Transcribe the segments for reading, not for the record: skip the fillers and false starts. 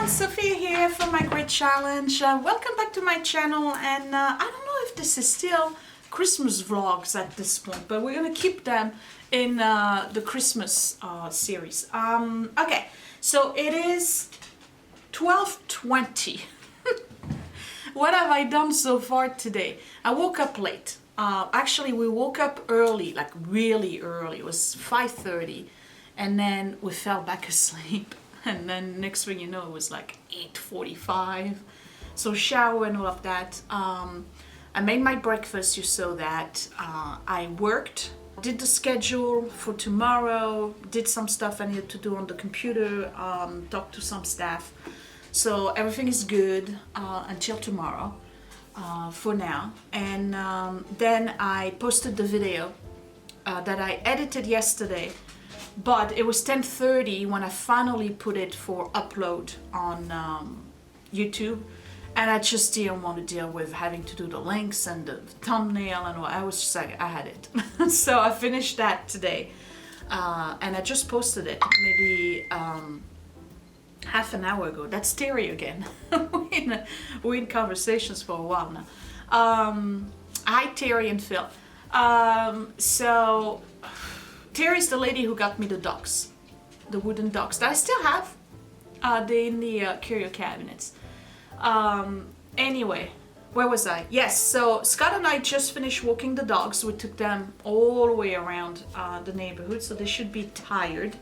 Sophia here from my great challenge. Welcome back to my channel, and I don't know if this is still Christmas vlogs at this point, but we're gonna keep them in the Christmas series. Okay, so it is 12:20. What have I done so far today? I woke up late. Actually, we woke up early, like really early. It was 5:30, and then we fell back asleep. And then next thing you know, it was like 8:45. So shower and all of that. I made my breakfast, you saw that. I worked, did the schedule for tomorrow, did some stuff I needed to do on the computer, talked to some staff. So everything is good until tomorrow for now. And then I posted the video that I edited yesterday. But it was 10:30 when I finally put it for upload on YouTube, and I just didn't want to deal with having to do the links and the thumbnail and all. I was just like, I had it. So I finished that today, and I just posted it maybe half an hour ago. That's Terry again. We're in conversations for a while now. Hi Terry and Phil. So Terry's the lady who got me the docks, the wooden docks that I still have. They're in the curio cabinets. Anyway, where was I? Yes, so Scott and I just finished walking the dogs. We took them all the way around the neighborhood, so they should be tired.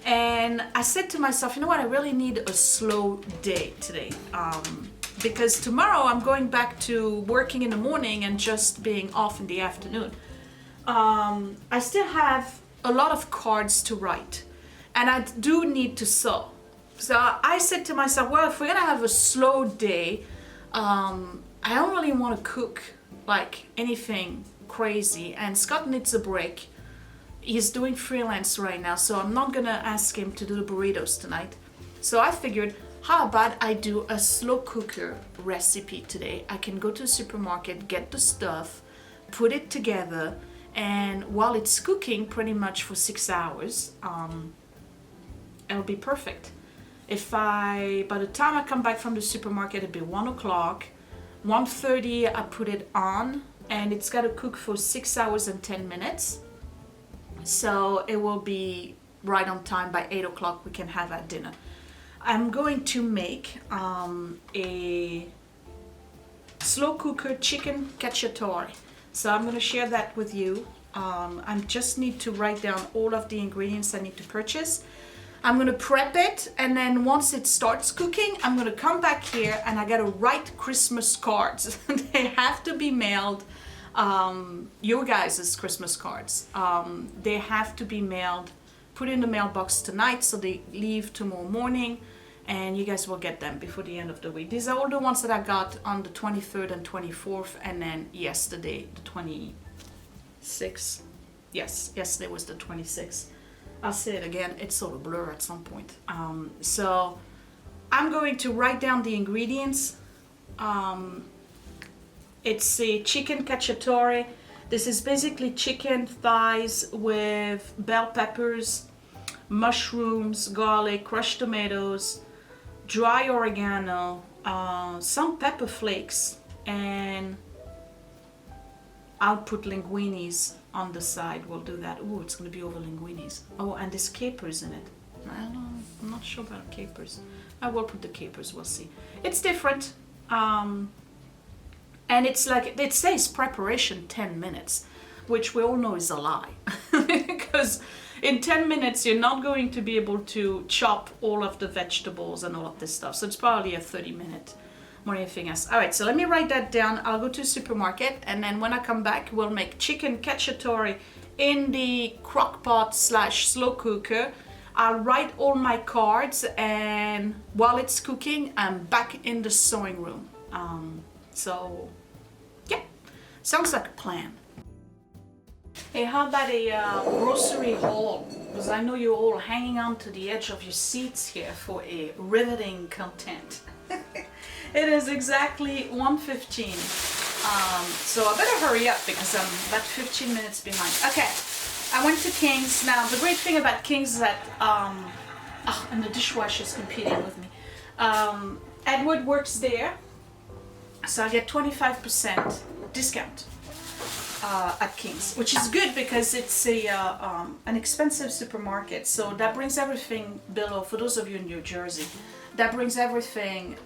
And I said to myself, you know what, I really need a slow day today. Because tomorrow I'm going back to working in the morning and just being off in the afternoon. I still have a lot of cards to write, and I do need to sew. So I said to myself, well, if we're gonna have a slow day, I don't really want to cook like anything crazy, and Scott needs a break. He's doing freelance right now, so I'm not gonna ask him to do the burritos tonight. So I figured, how about I do a slow cooker recipe today? I can go to the supermarket, get the stuff, put it together, and while it's cooking pretty much for 6 hours, it'll be perfect. By the time I come back from the supermarket, it'll be 1 o'clock. 1:30 I put it on, and it's got to cook for 6 hours and 10 minutes. So it will be right on time. By 8 o'clock we can have our dinner. I'm going to make a slow cooker chicken cacciatore. So I'm going to share that with you. I just need to write down all of the ingredients I need to purchase. I'm going to prep it, and then once it starts cooking, I'm going to come back here and I got to write Christmas cards. They have to be mailed, your guys' Christmas cards. They have to be mailed, put in the mailbox tonight, so they leave tomorrow morning, and you guys will get them before the end of the week. These are all the ones that I got on the 23rd and 24th, and then yesterday, the 26th. Yes, yesterday was the 26th. I'll say it again, it's sort of blur at some point. So I'm going to write down the ingredients. It's a chicken cacciatore. This is basically chicken thighs with bell peppers, mushrooms, garlic, crushed tomatoes, dry oregano, some pepper flakes, and I'll put linguinis on the side. We'll do that. Oh, it's going to be over linguinis. Oh, and there's capers in it. I don't know. I'm not sure about capers. I will put the capers. We'll see. It's different. And it's like, it says preparation 10 minutes, which we all know is a lie. Because in 10 minutes, you're not going to be able to chop all of the vegetables and all of this stuff. So it's probably a 30-minute more than anything else. All right, so let me write that down. I'll go to the supermarket, and then when I come back, we'll make chicken cacciatore in the crock pot / slow cooker. I'll write all my cards, and while it's cooking, I'm back in the sewing room. So yeah, sounds like a plan. Hey, how about a grocery haul? Because I know you're all hanging on to the edge of your seats here for a riveting content. It is exactly 1:15. So I better hurry up because I'm about 15 minutes behind. Okay, I went to King's. Now, the great thing about King's is that, and the dishwasher's competing with me. Edward works there, so I get 25% discount at King's, which is good because it's an expensive supermarket. So that brings everything below, for those of you in New Jersey, that brings everything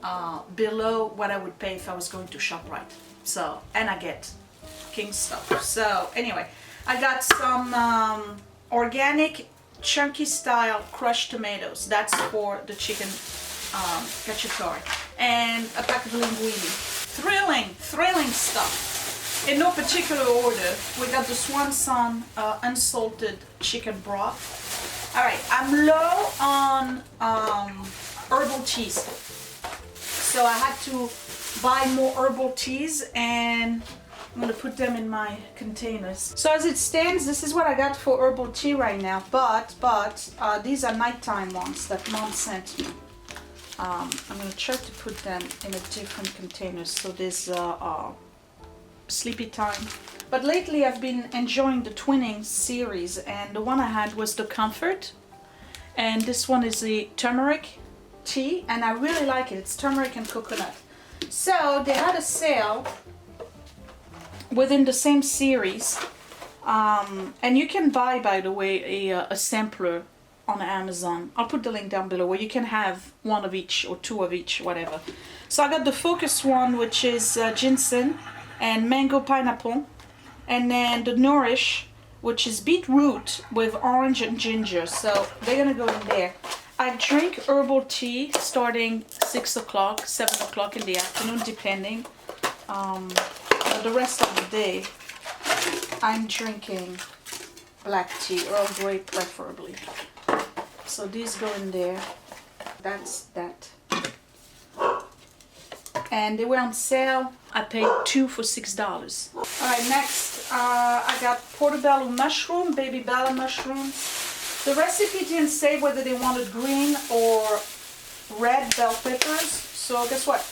below what I would pay if I was going to ShopRite. So, and I get King's stuff. So anyway, I got some organic chunky style crushed tomatoes. That's for the chicken cacciatore. And a pack of linguine. Thrilling stuff. In no particular order, we got the Swanson unsalted chicken broth. Alright, I'm low on herbal teas. So I had to buy more herbal teas, and I'm going to put them in my containers. So as it stands, this is what I got for herbal tea right now. But these are nighttime ones that Mom sent me. I'm going to try to put them in a different container. So there's sleepy time. But lately I've been enjoying the Twinings series, and the one I had was the Comfort, and this one is the turmeric tea, and I really like it. It's turmeric and coconut. So they had a sale within the same series, and you can buy, by the way, a sampler on Amazon. I'll put the link down below where you can have one of each or two of each, whatever. So I got the Focus one, which is ginseng and mango pineapple, and then the Nourish, which is beetroot with orange and ginger. So they're gonna go in there. I drink herbal tea starting 6 o'clock, 7 o'clock in the afternoon, depending. The rest of the day, I'm drinking black tea, Earl Grey preferably. So these go in there. That's that. And they were on sale. I paid 2 for $6. Alright, next I got portobello mushroom, baby bella mushrooms. The recipe didn't say whether they wanted green or red bell peppers. So guess what?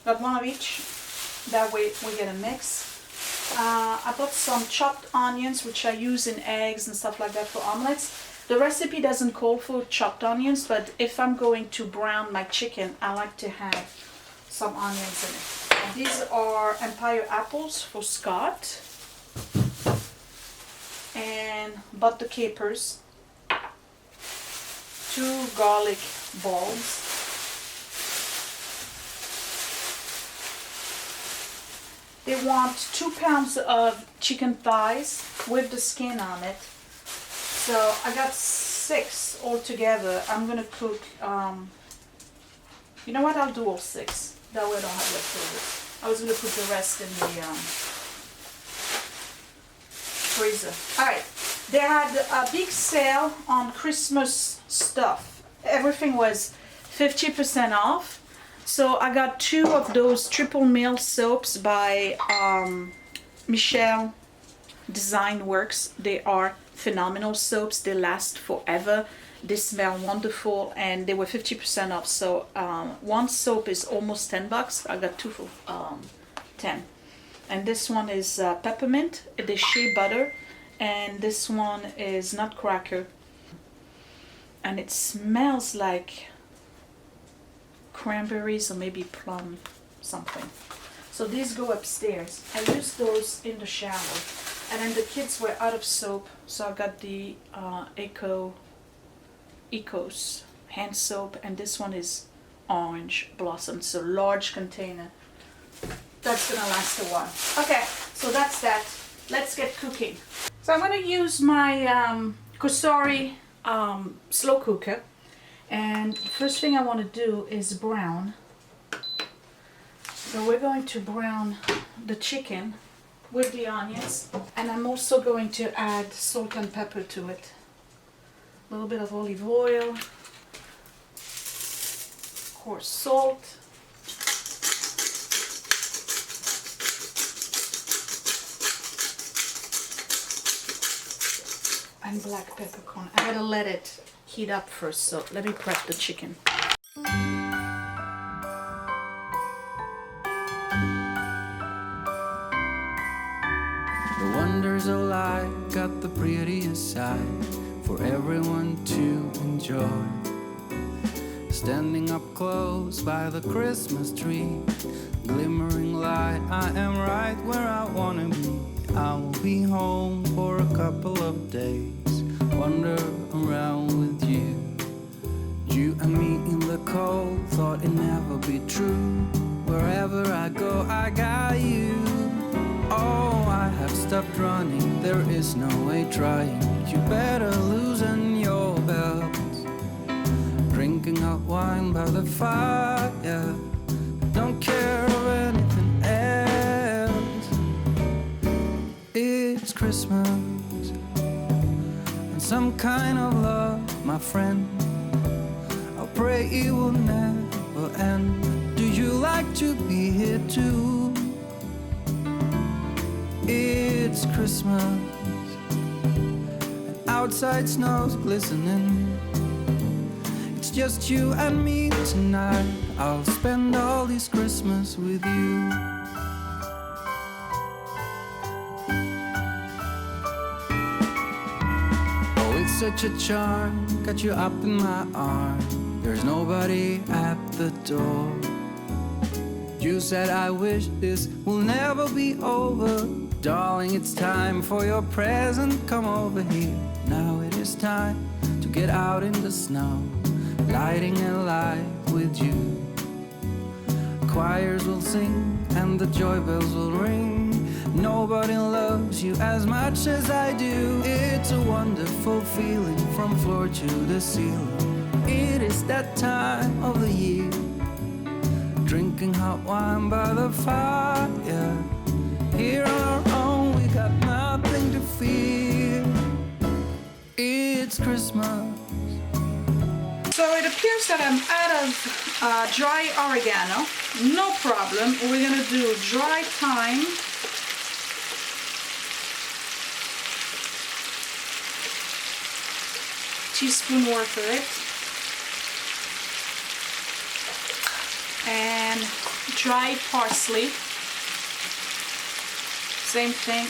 Got one of each. That way we get a mix. I bought some chopped onions, which I use in eggs and stuff like that for omelets. The recipe doesn't call for chopped onions, but if I'm going to brown my chicken, I like to have some onions in it. And these are Empire apples for Scott. And butter capers. 2 garlic balls. They want 2 pounds of chicken thighs with the skin on it. So I got 6 altogether. I'm gonna cook, you know what, I'll do all 6. That way I don't have leftovers. I was gonna put the rest in the freezer. Alright, they had a big sale on Christmas stuff. Everything was 50% off. So I got 2 of those triple meal soaps by Michelle Design Works. They are phenomenal soaps. They last forever. They smell wonderful, and they were 50% off. So one soap is almost $10. I got 2 for 10. And this one is peppermint. It is shea butter, and this one is nutcracker. And it smells like cranberries or maybe plum something. So these go upstairs. I use those in the shower. And then the kids were out of soap, so I got the Ecos hand soap, and this one is orange blossom, so large container. That's gonna last a while. Okay, so that's that. Let's get cooking. So I'm gonna use my Cosori slow cooker, and the first thing I want to do is brown. So we're going to brown the chicken with the onions, and I'm also going to add salt and pepper to it. A little bit of olive oil, of course salt, and black peppercorn. I gotta let it heat up first, so let me prep the chicken. The wonders of life got the prettiest side for everyone to enjoy. standing up close by the Christmas tree, glimmering light, I am right where I wanna be. I will be home for a couple of days, wander around with you. You and me in the cold, thought it'd never be true. Wherever I go, I got you. Oh, I have stopped running, there is no way trying. You better loosen your belt. Drinking hot wine by the fire, don't care of anything else. It's Christmas and some kind of love, my friend. I'll pray it will never end. Do you like to be here too? It's Christmas and outside snow's glistening. It's just you and me tonight. I'll spend all this Christmas with you. Oh, it's such a charm, got you up in my arms. There's nobody at the door. You said I wish this will never be over. Darling, it's time for your present, come over here. Now it is time to get out in the snow, lighting a light with you. Choirs will sing and the joy bells will ring. Nobody loves you as much as I do. It's a wonderful feeling from floor to the ceiling. It is that time of the year, drinking hot wine by the fire. Here on our own, we got nothing to fear. It's Christmas. So it appears that I'm out of dry oregano. No problem. We're gonna do dry thyme. Teaspoon worth of it. And dried parsley. Same thing.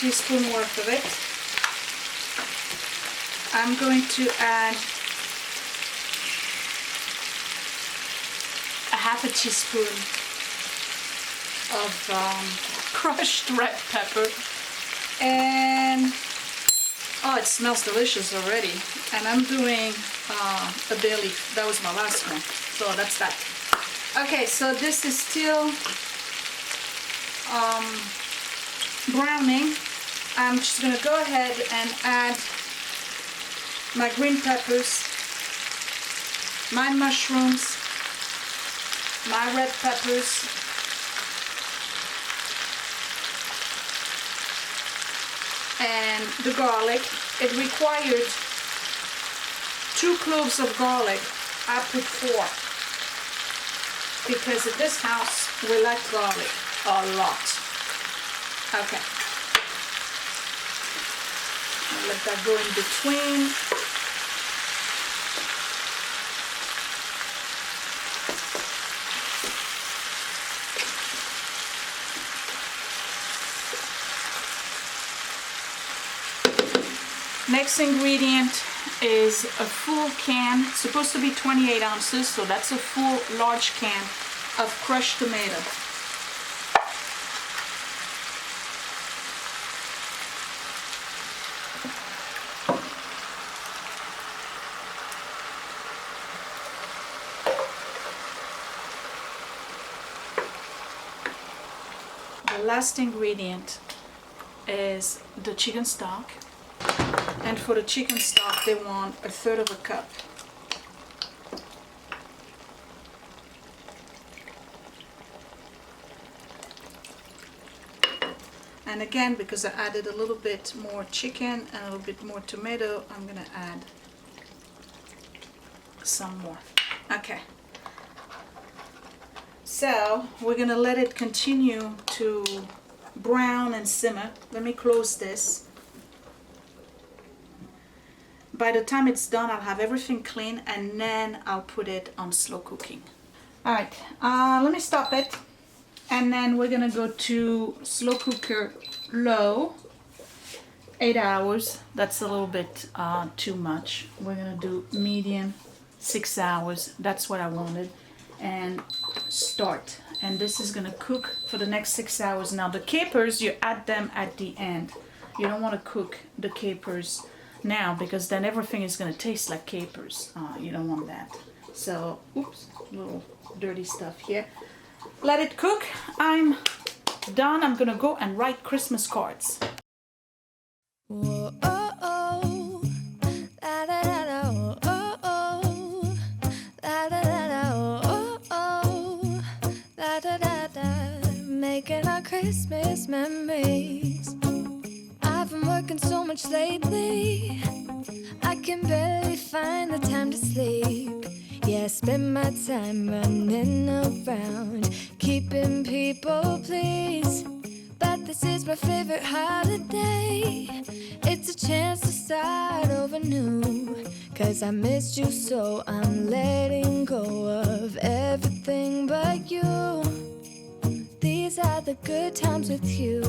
Teaspoon worth of it. I'm going to add a half a teaspoon of crushed red pepper. And oh, it smells delicious already. And I'm doing a bay leaf. That was my last one, so that's that. Okay, so this is still browning. I'm just gonna go ahead and add my green peppers, my mushrooms, my red peppers, and the garlic. It required 2 cloves of garlic. I put 4 because in this house we like garlic a lot. Okay. I'll let that go in between. Next ingredient is a full can. It's supposed to be 28 ounces, so that's a full large can of crushed tomato. The last ingredient is the chicken stock. And for the chicken stock, they want 1/3 of a cup. And again, because I added a little bit more chicken and a little bit more tomato, I'm gonna add some more. Okay. So we're gonna let it continue to brown and simmer. Let me close this. By the time it's done, I'll have everything clean and then I'll put it on slow cooking. All right, let me stop it. And then we're gonna go to slow cooker low. 8 hours. That's a little bit too much. We're gonna do medium, 6 hours. That's what I wanted. And start. And this is gonna cook for the next 6 hours. Now the capers, you add them at the end. You don't want to cook the capers now because then everything is gonna taste like capers. You don't want that. So, oops, little dirty stuff here. Let it cook. I'm done. I'm gonna go and write Christmas cards. Whoa, oh, oh. Da, da, da, da, oh, oh, oh. Da, da, da, da, oh, oh, oh. Da, da, da, da. Making our Christmas memories. I've been working so much lately, I can barely find the time to sleep. Yeah, I spend my time running around, keeping people pleased. But this is my favorite holiday. It's a chance to start over new. 'Cause I missed you, so I'm letting go of everything but you. These are the good times with you.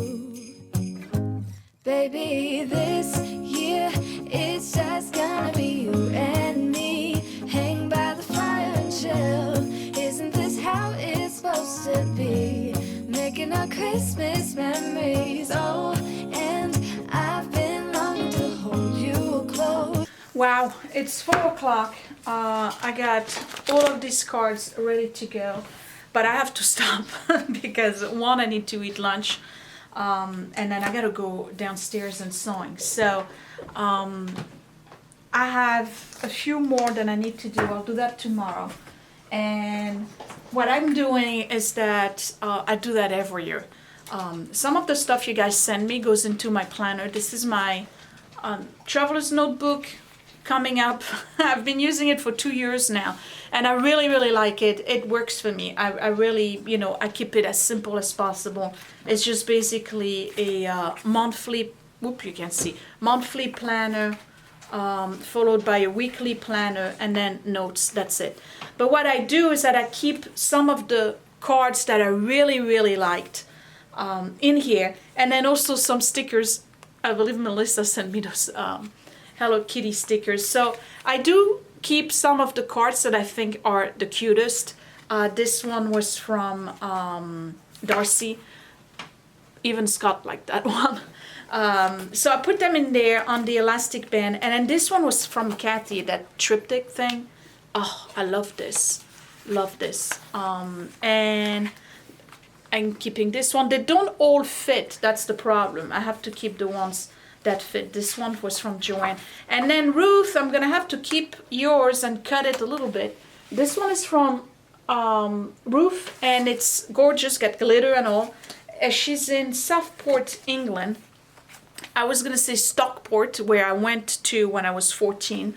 Baby, this year it's just gonna be you and me. Hang by the fire and chill. Isn't this how it's supposed to be? Making our Christmas memories. Oh, and I've been longing to hold you close. Wow, it's 4 o'clock. I got all of these cards ready to go, but I have to stop because one, I need to eat lunch. And then I gotta go downstairs and sewing. So I have a few more that I need to do. I'll do that tomorrow. And what I'm doing is that I do that every year. Some of the stuff you guys send me goes into my planner. This is my traveler's notebook coming up. I've been using it for 2 years now, and I really, really like it. It works for me. I really, you know, I keep it as simple as possible. It's just basically a monthly, whoop, you can see, monthly planner, followed by a weekly planner, and then notes. That's it. But what I do is that I keep some of the cards that I really, really liked in here, and then also some stickers. I believe Melissa sent me those Hello Kitty stickers. So I do keep some of the cards that I think are the cutest. This one was from Darcy. Even Scott liked that one. So I put them in there on the elastic band. And then this one was from Kathy, that triptych thing. Oh, I love this. Love this. And I'm keeping this one. They don't all fit. That's the problem. I have to keep the ones that fit. This one was from Joanne. And then Ruth, I'm gonna have to keep yours and cut it a little bit. This one is from Ruth, and it's gorgeous, got glitter and all. She's in Southport, England. I was gonna say Stockport, where I went to when I was 14.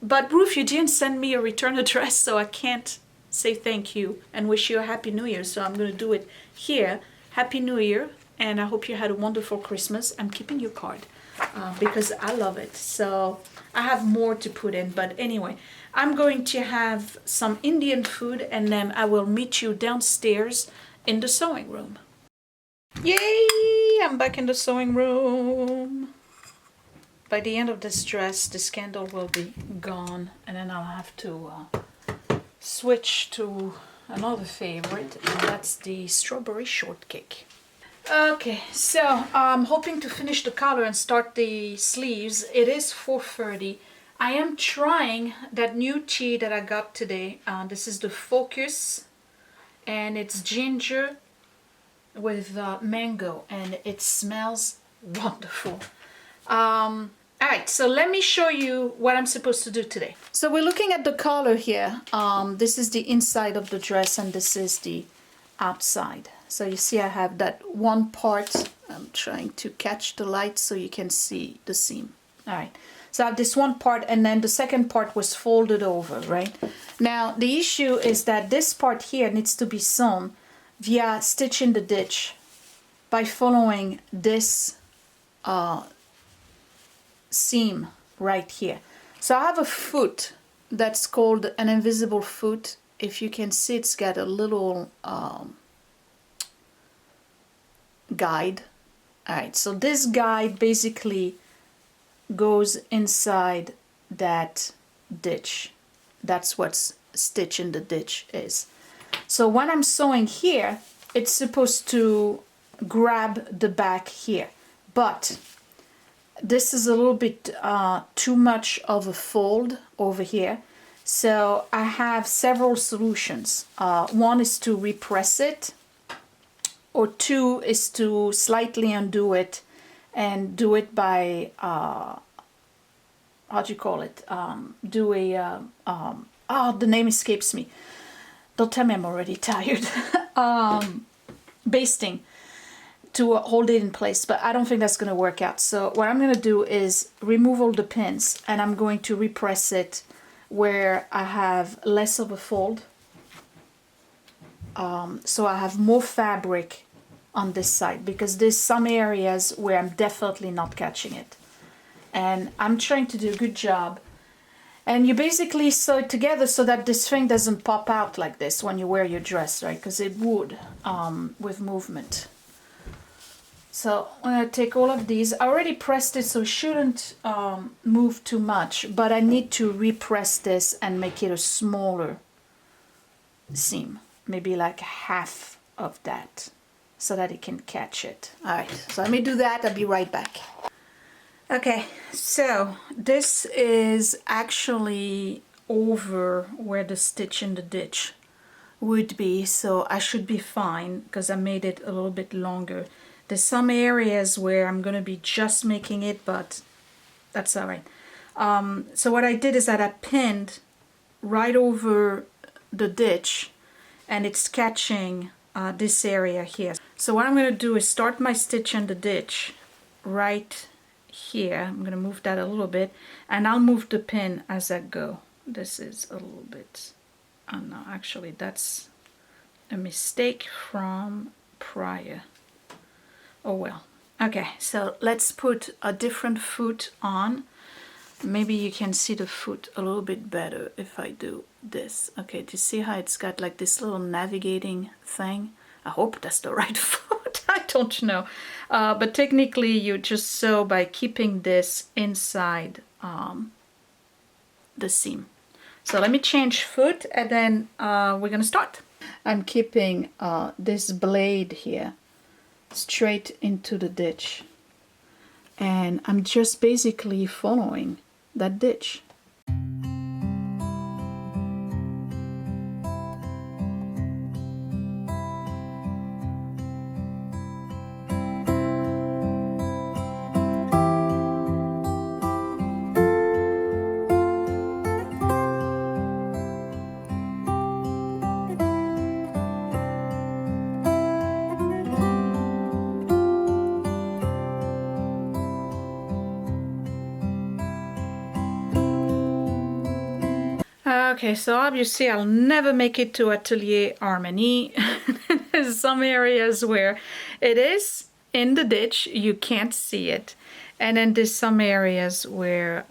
But Ruth, you didn't send me a return address, so I can't say thank you and wish you a Happy New Year. So I'm gonna do it here. Happy New Year. And I hope you had a wonderful Christmas. I'm keeping your card because I love it. So I have more to put in. But anyway, I'm going to have some Indian food, and then I will meet you downstairs in the sewing room. Yay! I'm back in the sewing room. By the end of this dress, this candle will be gone. And then I'll have to switch to another favorite. And that's the strawberry shortcake. Okay, so I'm hoping to finish the collar and start the sleeves. It is 4:30. I am trying that new tea that I got today. This is the Focus, and it's ginger with mango, and it smells wonderful. Alright, so let me show you what I'm supposed to do today. So we're looking at the collar here. This is the inside of the dress, and this is the outside. So you see I have that one part. I'm trying to catch the light so you can see the seam. All right, so I have this one part, and then the second part was folded over, right? Now the issue is that this part here needs to be sewn via stitch in the ditch by following this seam right here. So I have a foot that's called an invisible foot. If you can see, it's got a little guide All right, so this guide basically goes inside that ditch. That's what's stitch in the ditch is. So when I'm sewing here, it's supposed to grab the back here, but this is a little bit too much of a fold over here. So I have several solutions. One is to repress it, or two is to slightly undo it and do it by how do you call it? Do a the name escapes me. Don't tell me I'm already tired. Basting to hold it in place, but I don't think that's going to work out. So what I'm going to do is remove all the pins, and I'm going to repress it where I have less of a fold. So I have more fabric on this side, because there's some areas where I'm definitely not catching it. And I'm trying to do a good job. And you basically sew it together so that this thing doesn't pop out like this when you wear your dress, right? Because it would with movement. So I'm going to take all of these. I already pressed it, so it shouldn't move too much. But I need to repress this and make it a smaller seam. Maybe like half of that, so that it can catch it. All right, so let me do that. I'll be right back. Okay, so this is actually over where the stitch in the ditch would be, so I should be fine because I made it a little bit longer. There's some areas where I'm going to be just making it, but that's all right. So what I did is that I pinned right over the ditch, and it's catching this area here. So what I'm going to do is start my stitch in the ditch right here. I'm going to move that a little bit, and I'll move the pin as I go. This is a little bit, oh no, actually that's a mistake from prior. Oh well. Okay, so let's put a different foot on. Maybe you can see the foot a little bit better if I do this. Okay, do you see how it's got like this little navigating thing? I hope that's the right foot. I don't know. But technically you just sew by keeping this inside the seam. So let me change foot, and then we're gonna start. I'm keeping this blade here straight into the ditch, and I'm just basically following that ditch. Okay, so obviously I'll never make it to Atelier Harmony. There's some areas where it is in the ditch, you can't see it. And then there's some areas where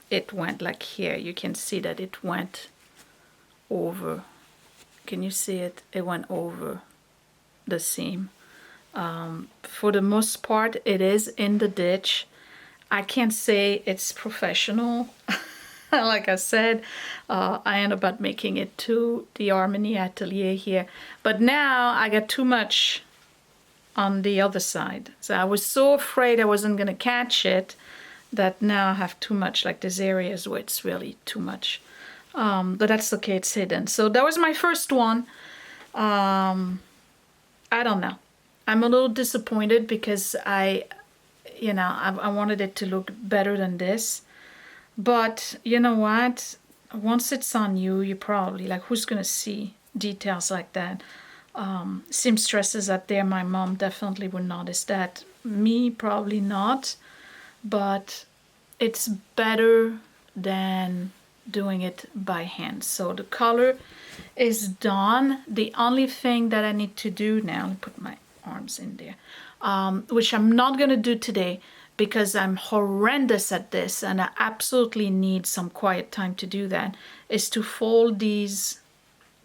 it went, like here, you can see that it went over. Can you see it? It went over the seam. For the most part, it is in the ditch. I can't say it's professional. Like I said, I ended up making it to the Harmony Atelier here. But now I got too much on the other side. So I was so afraid I wasn't going to catch it that now I have too much. Like there's areas where it's really too much. But that's okay, it's hidden. So that was my first one. I don't know. I'm a little disappointed because I wanted it to look better than this. But you know what? Once it's on you, you probably, like, who's gonna see details like that? Seamstresses out there, my mom definitely would notice that. Me, probably not. But it's better than doing it by hand. So the color is done. The only thing that I need to do now, let me put my arms in there, which I'm not gonna do today, because I'm horrendous at this and I absolutely need some quiet time to do that, is to fold these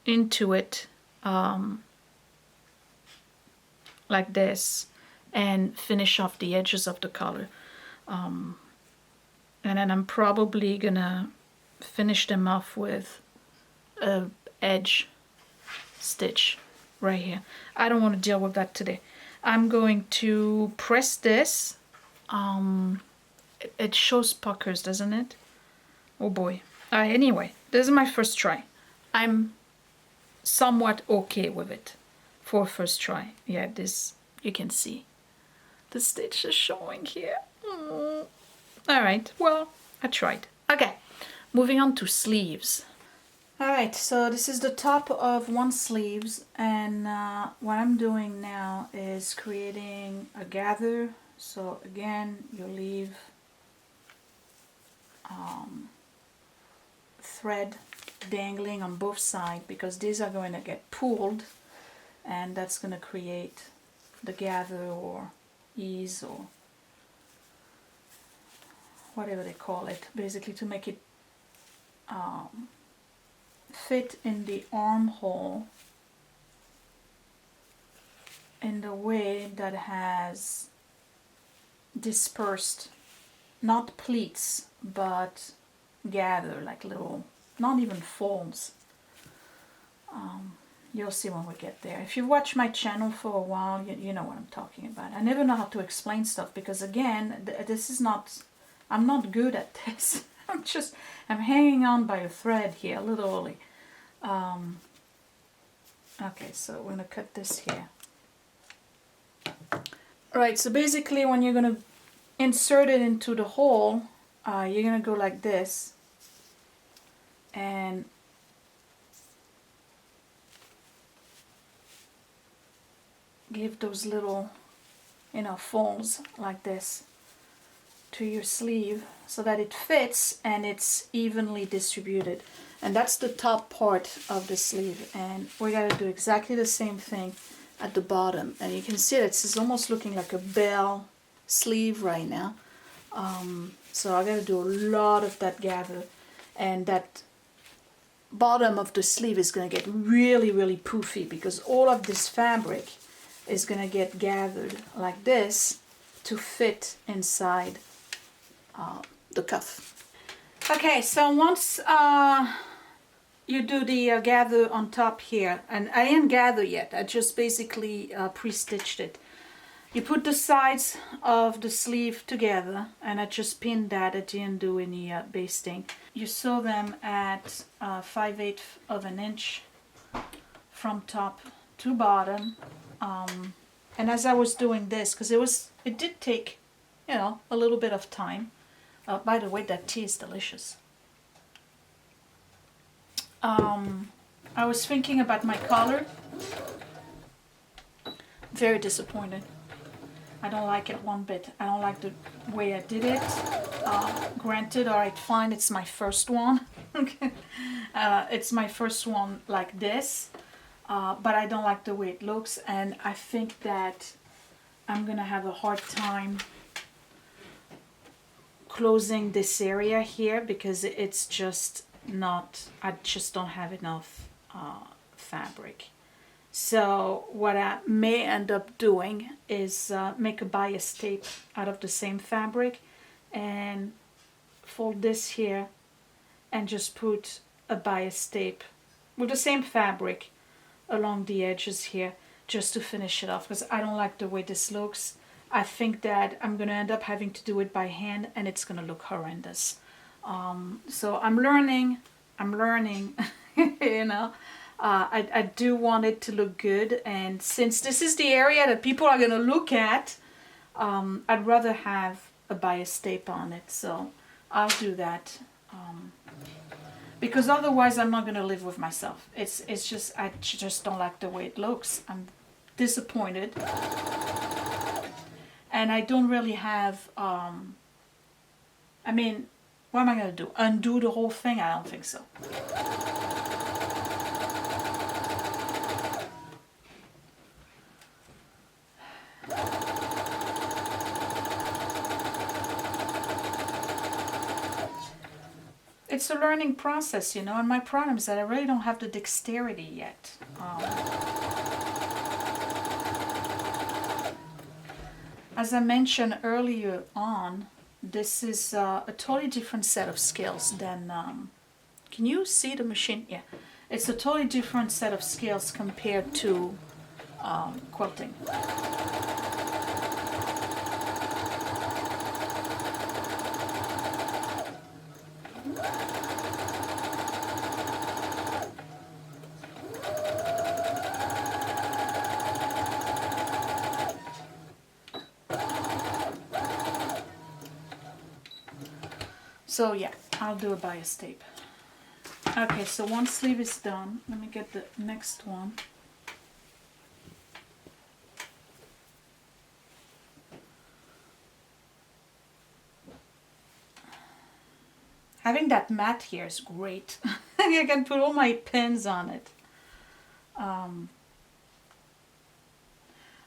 into it like this and finish off the edges of the color. And then I'm probably gonna finish them off with a edge stitch right here. I don't want to deal with that today. I'm going to press this. It shows puckers, doesn't it? Oh boy. Anyway, this is my first try. I'm somewhat okay with it for first try. Yeah, this, you can see the stitch is showing here. All right, well, I tried. Okay, moving on to sleeves. All right, so this is the top of one sleeves, and what I'm doing now is creating a gather. So again, you leave thread dangling on both sides because these are going to get pulled, and that's going to create the gather or ease or whatever they call it, basically to make it fit in the armhole in the way that has dispersed, not pleats, but gather, like little, not even folds. You'll see when we get there. If you've watched my channel for a while, you know what I'm talking about. I never know how to explain stuff because, again, this is not, I'm not good at this. I'm hanging on by a thread here, literally. Okay, so we're gonna cut this here. Alright, so basically when you're gonna insert it into the hole, you're gonna go like this and give those little, folds like this to your sleeve so that it fits and it's evenly distributed. And that's the top part of the sleeve, and we got to do exactly the same thing at the bottom. And you can see that it's almost looking like a bell sleeve right now. So I got to do a lot of that gather, and that bottom of the sleeve is going to get really, really poofy because all of this fabric is going to get gathered like this to fit inside the cuff. Okay, so once you do the gather on top here, and I didn't gather yet, I just basically pre-stitched it. You put the sides of the sleeve together, and I just pinned that. I didn't do any basting. You sew them at 5/8 of an inch from top to bottom. And as I was doing this, because it did take, a little bit of time. By the way, that tea is delicious. I was thinking about my collar. Very disappointed. I don't like it one bit. I don't like the way I did it. Granted, alright, fine, it's my first one. It's my first one like this. But I don't like the way it looks, and I think that I'm gonna have a hard time closing this area here because it's just not, I just don't have enough fabric. So what I may end up doing is make a bias tape out of the same fabric and fold this here and just put a bias tape with the same fabric along the edges here just to finish it off because I don't like the way this looks. I think that I'm gonna end up having to do it by hand and it's gonna look horrendous. So I'm learning, I do want it to look good, and since this is the area that people are gonna look at, I'd rather have a bias tape on it, so I'll do that. Because otherwise I'm not gonna live with myself. It's just, I just don't like the way it looks. I'm disappointed. And I don't really have, I mean, what am I going to do? Undo the whole thing? I don't think so. It's a learning process, and my problem is that I really don't have the dexterity yet. As I mentioned earlier on, this is a totally different set of skills than, can you see the machine? Yeah, it's a totally different set of skills compared to quilting. So yeah, I'll do a bias tape. Okay, so one sleeve is done. Let me get the next one. Having that mat here is great. I can put all my pins on it. Oh,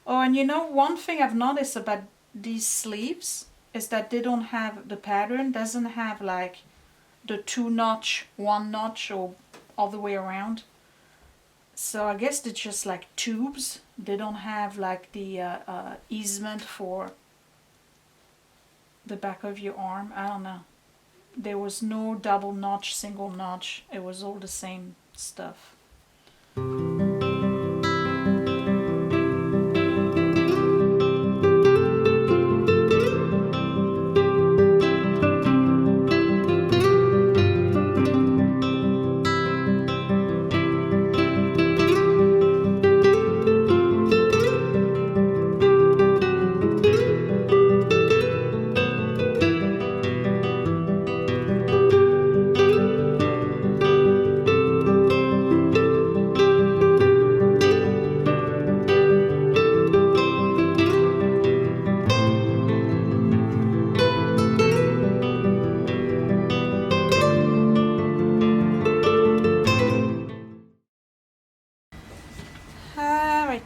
and you know, one thing I've noticed about these sleeves is that they don't have, the pattern doesn't have like the 2-notch, 1-notch, or all the way around. So I guess they're just like tubes. They don't have like the easement for the back of your arm. I don't know. There was no double notch, single notch. It was all the same stuff.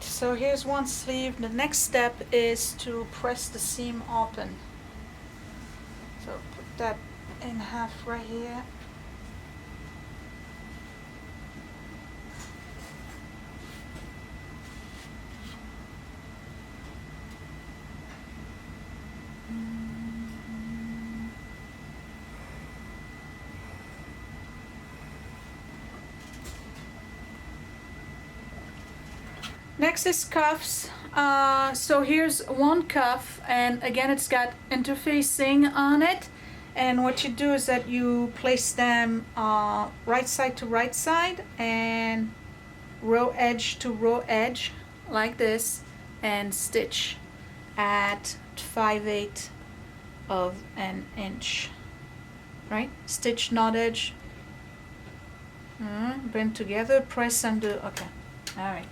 So here's one sleeve. The next step is to press the seam open. So put that in half right here. Next is cuffs. So here's one cuff, and again it's got interfacing on it, and what you do is that you place them right side to right side and row edge to row edge like this, and stitch at 5/8 of an inch, right? Stitch knot edge, bring together, press and do. Okay, all right.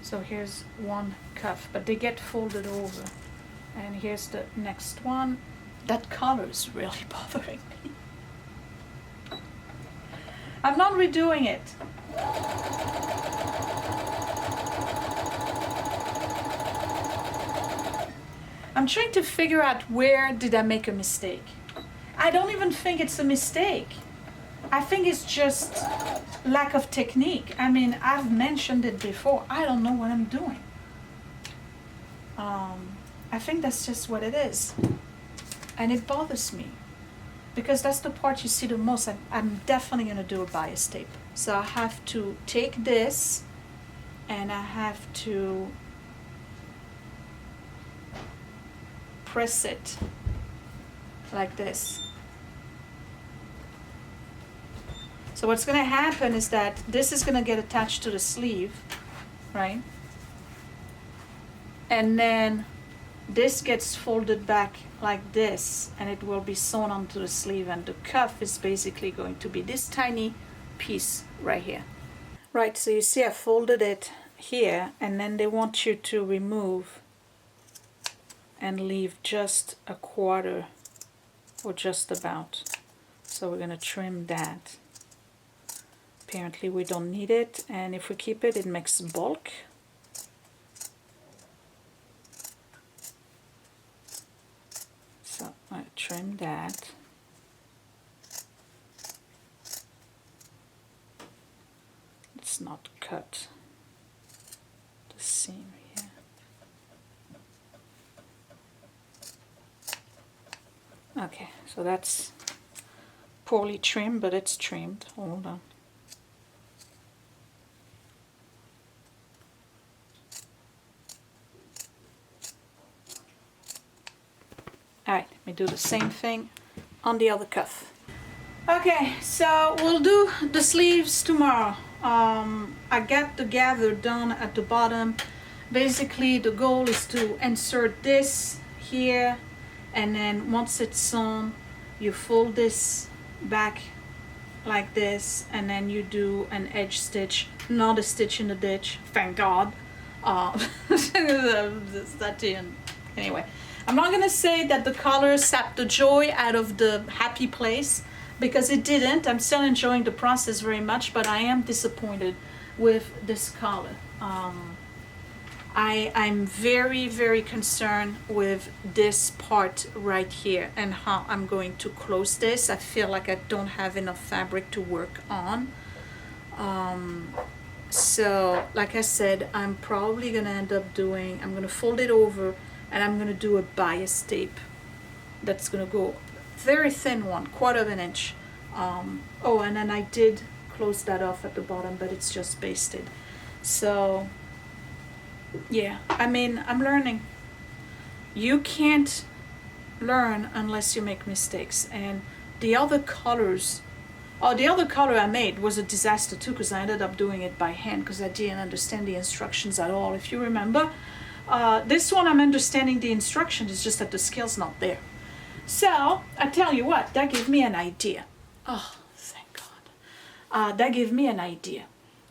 So here's one cuff, but they get folded over. And here's the next one. That color is really bothering me. I'm not redoing it. I'm trying to figure out where did I make a mistake. I don't even think it's a mistake. I think it's just lack of technique. I mean, I've mentioned it before. I don't know what I'm doing. I think that's just what it is. And it bothers me because that's the part you see the most. I'm definitely going to do a bias tape. So I have to take this and I have to press it like this. So what's going to happen is that this is going to get attached to the sleeve, right? And then this gets folded back like this, and it will be sewn onto the sleeve, and the cuff is basically going to be this tiny piece right here. Right, so you see I folded it here, and then they want you to remove and leave just a quarter, or just about. So we're going to trim that. Apparently we don't need it, and if we keep it, it makes bulk. So I trim that. It's not cut. seam here. Okay, so that's poorly trimmed, but it's trimmed. Hold on. Alright, let me do the same thing on the other cuff. Okay, so we'll do the sleeves tomorrow. I got the gather done at the bottom. Basically, the goal is to insert this here, and then once it's sewn, you fold this back like this, and then you do an edge stitch, not a stitch in the ditch, thank God. Anyway, I'm not gonna say that the color sapped the joy out of the happy place, because it didn't. I'm still enjoying the process very much, but I am disappointed with this color. I'm very, very concerned with this part right here and how I'm going to close this. I feel like I don't have enough fabric to work on. So like I said, I'm probably gonna end up doing, I'm gonna fold it over and I'm gonna do a bias tape that's gonna go very thin one, 1/4 inch. Oh, and then I did close that off at the bottom, but it's just basted. So yeah, I mean, I'm learning. You can't learn unless you make mistakes. And the other colors, oh, the other color I made was a disaster too, because I ended up doing it by hand because I didn't understand the instructions at all. If you remember, this one I'm understanding the instructions, it's just that the scale's not there. So I tell you what, that gave me an idea. Oh, thank God. That gave me an idea.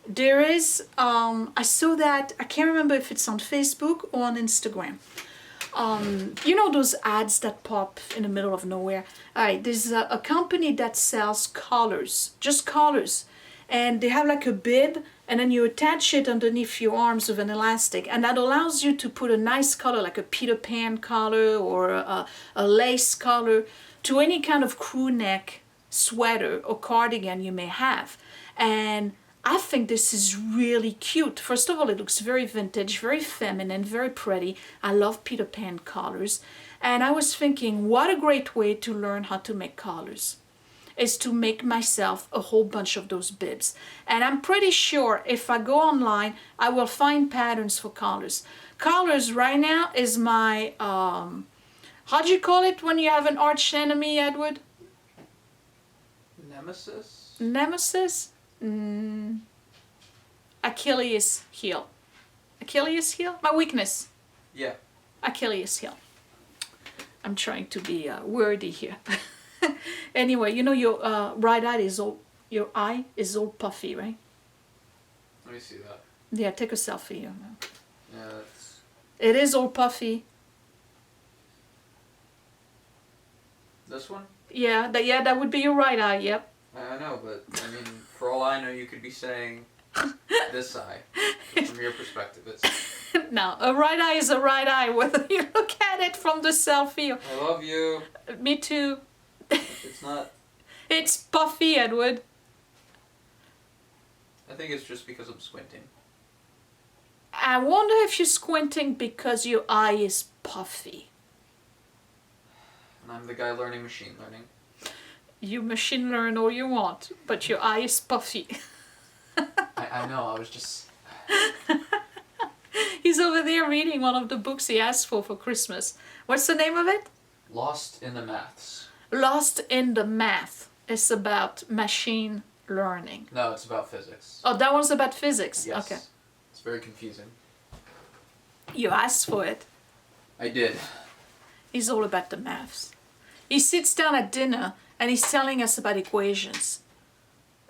There is, I saw that, I can't remember if it's on Facebook or on Instagram. You know those ads that pop in the middle of nowhere? Alright, there's a company that sells collars, just collars. And they have like a bib, and then you attach it underneath your arms with an elastic. And that allows you to put a nice collar, like a Peter Pan collar or a lace collar, to any kind of crew neck sweater or cardigan you may have. And I think this is really cute. First of all, it looks very vintage, very feminine, very pretty. I love Peter Pan collars. And I was thinking, what a great way to learn how to make collars, is to make myself a whole bunch of those bibs. And I'm pretty sure if I go online, I will find patterns for collars. Collars right now is my, how do you call it when you have an arch enemy, Edward? Nemesis? Nemesis? Achilles heel. Achilles heel? My weakness. Yeah. Achilles heel. I'm trying to be wordy here. Anyway, you know your right eye is all, your eye is all puffy, right? Let me see that. Yeah, take a selfie. Yeah, that's... It is all puffy. This one? Yeah, that would be your right eye. Yep. I know, but I mean, for all I know, you could be saying this eye. From your perspective, it's... No, a right eye is a right eye, whether you look at it from the selfie. I love you. Me too. It's not... It's puffy, Edward. I think it's just because I'm squinting. I wonder if you're squinting because your eye is puffy. And I'm the guy learning machine learning. You machine learn all you want, but your eye is puffy. I know, I was just... He's over there reading one of the books he asked for Christmas. What's the name of it? Lost in the maths. Lost in the Math. It's about machine learning. No, it's about physics. Oh, that one's about physics. Yes. Okay. It's very confusing. You asked for it. I did. He's all about the maths. He sits down at dinner and he's telling us about equations.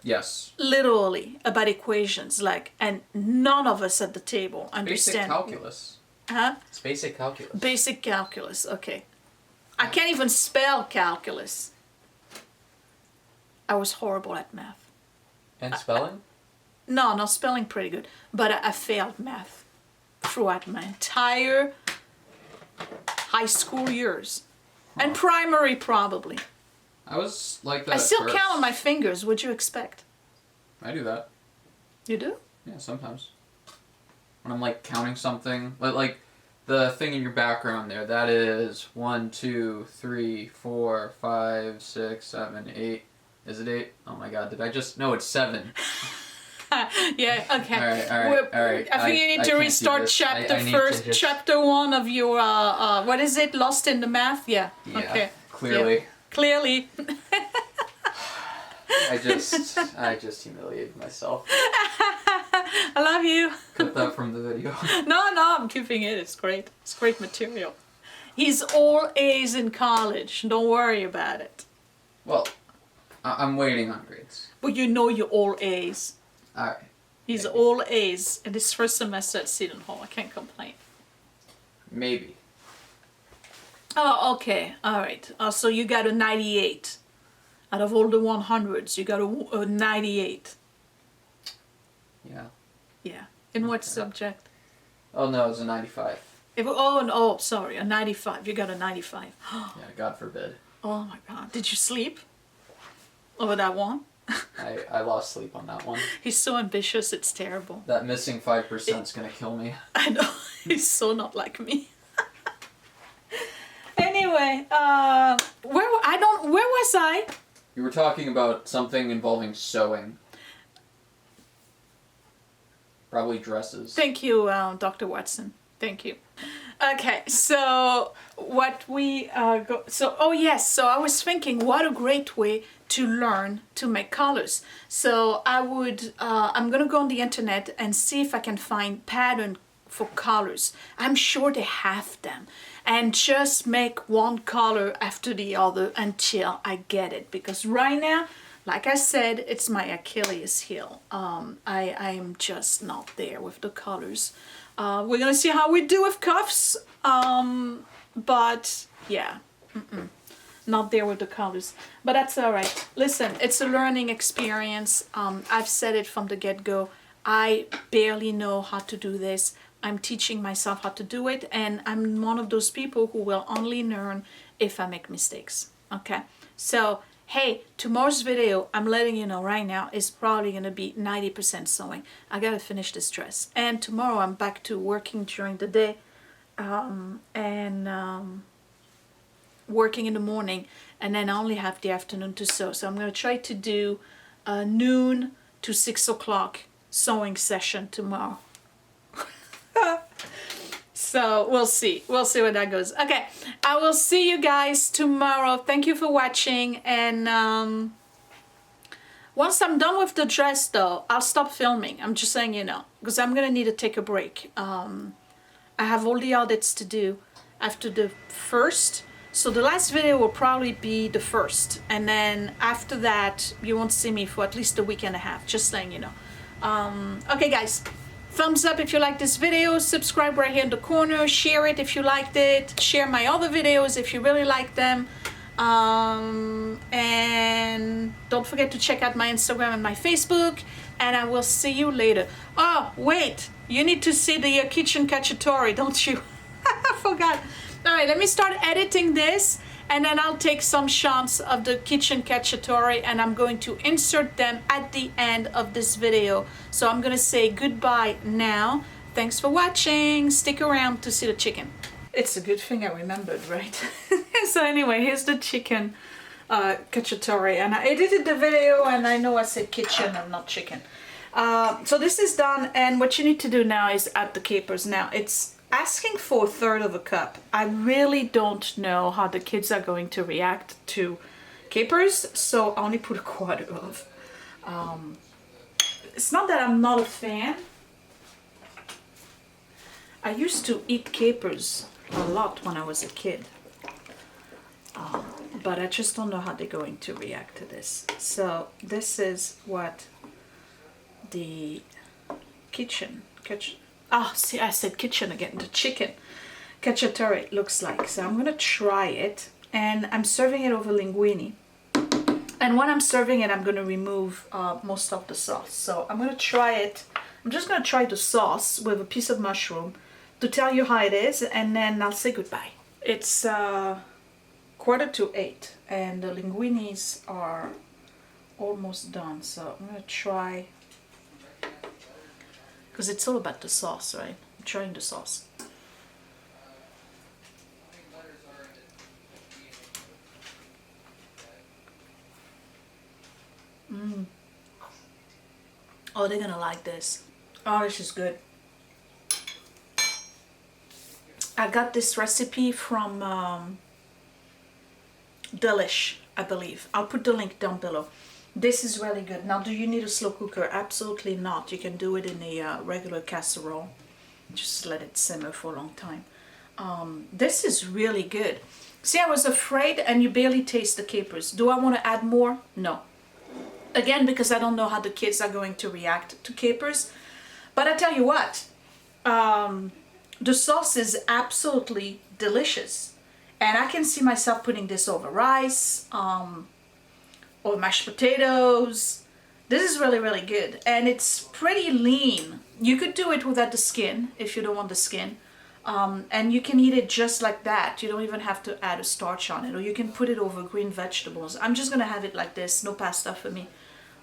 Yes. Literally about equations, like, and none of us at the table understand. Basic calculus. Huh? It's basic calculus. Basic calculus, okay. I can't even spell calculus. I was horrible at math. And spelling? No, not spelling pretty good, but I failed math throughout my entire high school years. And primary probably. I was like that I still at first. count on my fingers, what'd you expect? I do that. You do? Yeah, sometimes. when I'm like counting something, like the thing in your background there, that is 1, 2, 3, 4, 5, 6, 7, 8. Is it 8? Oh my god, did I just... No, it's 7. Yeah, okay. All right. I think you need to restart chapter 1 of your, what is it? Lost in the Math? Yeah. Okay. Clearly. Yeah. Clearly. I just humiliated myself. I love you. Cut that from the video. No, I'm keeping it. It's great. It's great material. He's all A's in college. Don't worry about it. Well, I'm waiting on grades. But you know you're all A's. Alright. He's all A's in his first semester at Seton Hall. I can't complain. Maybe. Oh, okay. All right. So you got a 98. Out of all the 100s, you got a 98. Yeah. Yeah. In what subject? Oh no, it was a 95. Sorry, a 95. You got a 95. Yeah, God forbid. Oh my God. Did you sleep over that one? I lost sleep on that one. He's so ambitious, it's terrible. That missing 5% is gonna kill me. I know. He's so not like me. Anyway, where was I? You were talking about something involving sewing. Probably dresses. Thank you, Dr. Watson. Thank you. Okay, so what we so I was thinking, what a great way to learn to make colors. So I'm gonna go on the internet and see if I can find pattern for colors. I'm sure they have them, and just make one color after the other until I get it, because right now, like I said, it's my Achilles heel. I'm just not there with the colors. We're gonna see how we do with cuffs, but yeah, not there with the colors, but that's all right. Listen, it's a learning experience. I've said it from the get-go. I barely know how to do this. I'm teaching myself how to do it, and I'm one of those people who will only learn if I make mistakes. Okay, so hey, tomorrow's video, I'm letting you know right now, is probably gonna be 90% sewing. I gotta finish this dress, and tomorrow I'm back to working during the day, and working in the morning, and then I only have the afternoon to sew. So I'm gonna try to do a noon to 6 o'clock sewing session tomorrow. So we'll see where that goes. Okay, I will see you guys tomorrow. Thank you for watching, and once I'm done with the dress though, I'll stop filming. I'm just saying, you know, because I'm gonna need to take a break. I have all the audits to do after the first, so the last video will probably be the first, and then after that you won't see me for at least a week and a half, just letting you know. Okay guys, thumbs up if you like this video, subscribe right here in the corner, share it if you liked it, share my other videos if you really like them, and don't forget to check out my Instagram and my Facebook, and I will see you later. Oh wait, you need to see the kitchen cacciatore, don't you? I forgot. All right, let me start editing this, and then I'll take some shots of the kitchen cacciatore, and I'm going to insert them at the end of this video. So I'm gonna say goodbye now. Thanks for watching. Stick around to see the chicken. It's a good thing I remembered, right? So anyway, here's the chicken cacciatore, and I edited the video, and I know I said kitchen and not chicken. So this is done, and what you need to do now is add the capers. Now it's asking for 1/3 of a cup. I really don't know how the kids are going to react to capers, so I only put 1/4 of. It's not that I'm not a fan. I used to eat capers a lot when I was a kid, but I just don't know how they're going to react to this. So this is what the kitchen see, I said kitchen again. The chicken cacciatore looks like. So I'm gonna try it, and I'm serving it over linguine. And when I'm serving it, I'm gonna remove most of the sauce. So I'm gonna try it. I'm just gonna try the sauce with a piece of mushroom to tell you how it is, and then I'll say goodbye. It's 7:45, and the linguines are almost done. So I'm gonna try. because it's all about the sauce, right? I'm trying the sauce. Oh, they're gonna like this. Oh, this is good. I got this recipe from Delish, I believe. I'll put the link down below. This is really good. Now, do you need a slow cooker? Absolutely not. You can do it in a regular casserole. Just let it simmer for a long time. This is really good. See, I was afraid, and you barely taste the capers. Do I want to add more? No. Again, because I don't know how the kids are going to react to capers. But I tell you what, the sauce is absolutely delicious. And I can see myself putting this over rice, or mashed potatoes. This is really, really good. And it's pretty lean. You could do it without the skin, if you don't want the skin. And you can eat it just like that. You don't even have to add a starch on it. Or you can put it over green vegetables. I'm just going to have it like this. No pasta for me.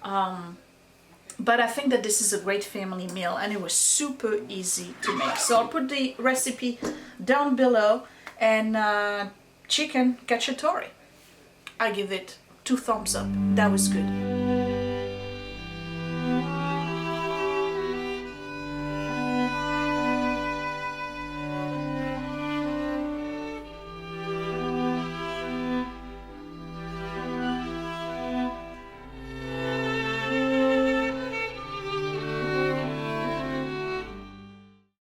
But I think that this is a great family meal. And it was super easy to make. So I'll put the recipe down below. And chicken cacciatore. I give it 2 thumbs up. That was good.